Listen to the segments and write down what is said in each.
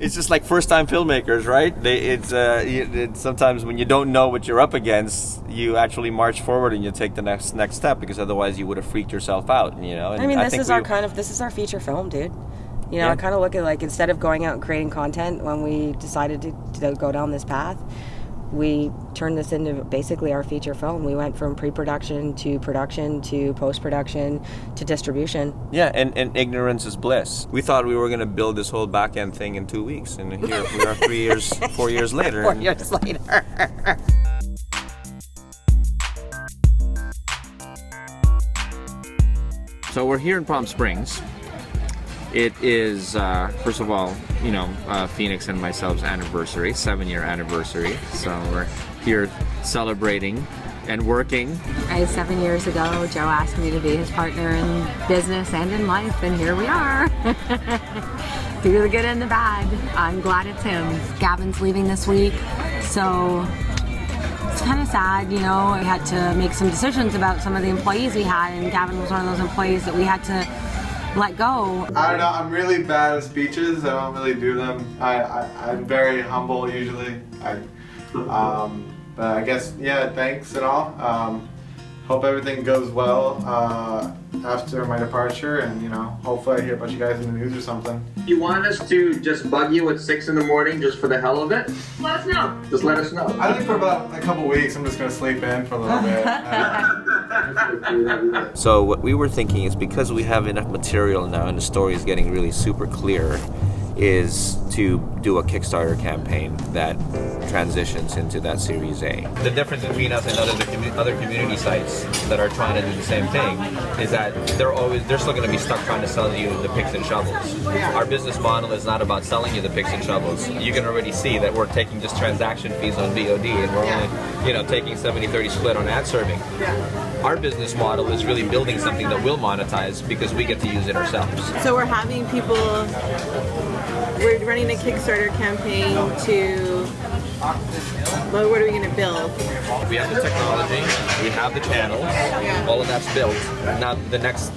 It's just like first-time filmmakers, right? It's sometimes when you don't know what you're up against, you actually march forward and you take the next step, because otherwise you would have freaked yourself out, you know. And this is our feature film, dude. You know, I kind of look at, like, instead of going out and creating content, when we decided to go down this path, we turned this into basically our feature film. We went from pre-production to production to post-production to distribution. Yeah, and ignorance is bliss. We thought we were going to build this whole back-end thing in 2 weeks, and here we are 4 years later. 4 years later. So we're here in Palm Springs. It is, first of all, you know, Phoenix and myself's anniversary, 7-year anniversary. So we're here celebrating and working. 7 years ago, Joe asked me to be his partner in business and in life, and here we are. Through the good and the bad. I'm glad it's him. Gavin's leaving this week, so it's kind of sad, you know. I had to make some decisions about some of the employees we had, and Gavin was one of those employees that we had to let go. I don't know, I'm really bad at speeches. I don't really do them. I'm very humble usually. But I guess, yeah, thanks and all. Hope everything goes well after my departure, and, you know, hopefully I hear about you guys in the news or something. You want us to just bug you at 6 in the morning just for the hell of it? Let us know. Just let us know. I think for about a couple weeks I'm just going to sleep in for a little bit. So what we were thinking is, because we have enough material now and the story is getting really super clear, is to do a Kickstarter campaign that transitions into that Series A. The difference between us and other community sites that are trying to do the same thing is that they're still going to be stuck trying to sell you the picks and shovels. Our business model is not about selling you the picks and shovels. You can already see that we're taking just transaction fees on VOD, and we're only, you know, taking 70-30 split on ad serving. Our business model is really building something that will monetize because we get to use it ourselves. So we're having people, we're running a Kickstarter campaign to, well, what are we going to build? We have the technology, we have the channels, all of that's built. Now the next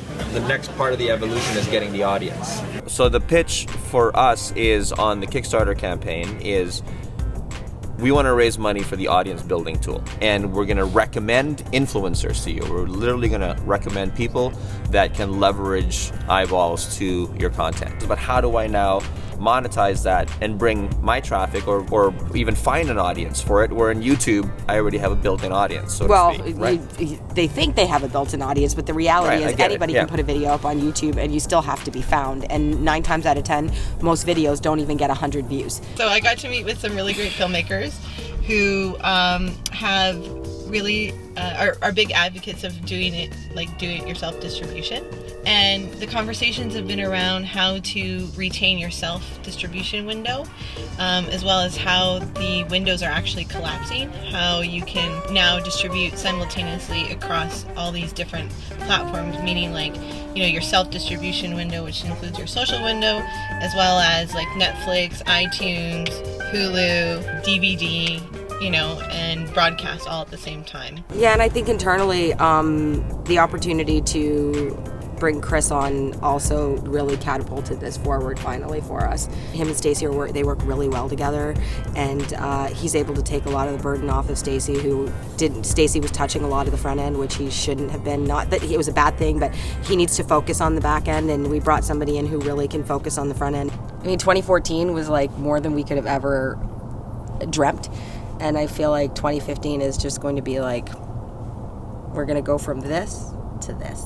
part of the evolution is getting the audience. So the pitch for us is, on the Kickstarter campaign, is we want to raise money for the audience building tool, and we're going to recommend influencers to you. We're literally going to recommend people that can leverage eyeballs to your content. But how do I now monetize that and bring my traffic, or even find an audience for it, where in YouTube I already have a built-in audience, so to speak, right? They think they have a built-in audience, but the reality is anybody can put a video up on YouTube and you still have to be found, and 9 times out of 10 most videos don't even get 100 views. So I got to meet with some really great filmmakers who have really are big advocates of doing it, like do-it-yourself distribution. And the conversations have been around how to retain your self-distribution window, as well as how the windows are actually collapsing, how you can now distribute simultaneously across all these different platforms, meaning like, you know, your self-distribution window, which includes your social window, as well as like Netflix, iTunes, Hulu, DVD, you know, and broadcast all at the same time. Yeah, and I think internally, the opportunity to bring Chris on also really catapulted this forward finally for us. Him and Stacey they work really well together, and he's able to take a lot of the burden off of Stacey, who didn't. Stacey was touching a lot of the front end, which he shouldn't have been. Not that it was a bad thing, but he needs to focus on the back end, and we brought somebody in who really can focus on the front end. I mean, 2014 was like more than we could have ever dreamt, and I feel like 2015 is just going to be like, we're going to go from this to this.